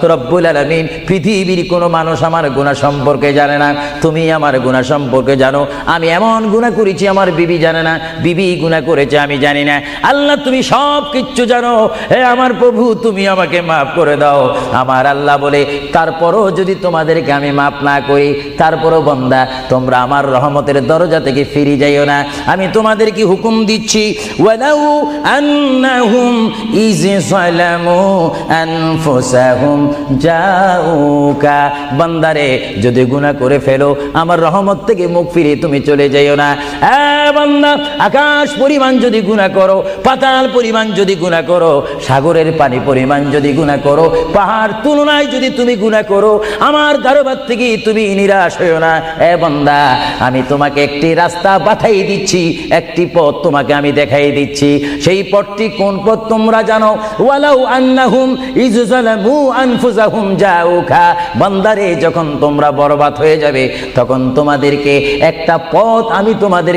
রব্বুল আলামিন পৃথিবীর কোনো মানুষ আমার গুনাহ সম্পর্কে জানে না, তুমি আমার গুনাহ সম্পর্কে জানো। আমি এমন গুনাহ করেছি আমার বিবি জানে না, বিবি গুনাহ করেছে আমি জানি না। আল্লাহ তুমি সব কিচ্ছু জানো, হে আমার প্রভু তুমি আমাকে মাফ করে দাও। আমার আল্লাহ বলে তারপরও যদি তোমাদেরকে আমি মাফ না করি, তারপরও বান্দা তোমরা আমার রহমতের দরজা থেকে ফিরে যাইও না। আমি তোমাদেরকে হুকুম দিচ্ছি, ওয়ালাউ আন্নাহুম ইয যালামু আনফুসাহুম জাউকা, বান্দারে যদি গুনাহ করে ফেলো আমার রহমত থেকে মুখ ফিরিয়ে তুমি চলে যাইও না। বান্দা আকাশ পরিমাণ যদি গুনাহ করো, পাতাল পরিমাণ যদি গুনাহ করো, সাগরের পানি পরিমাণ যদি গুনাহ করো, পাহাড় তুলনায় যদি তুমি গুনাহ করো, আমার দরবার থেকে তুমি নিরাশ হইও না। বান্দা আমি তোমাকে একটি রাস্তা পাঠাই দিচ্ছি, একটি পথ তোমাকে আমি দেখাই দিচ্ছি। সেই পথটি কোন পথ তোমরা জানো? ওয়ালাউ আন্নাহুম ইয যালামু আনফুসাহুম জাউকা, বান্দারে যখন তোমরা বরবাদ হয়ে যাবে তখন তোমাদেরকে একটা পথ আমি তোমাদের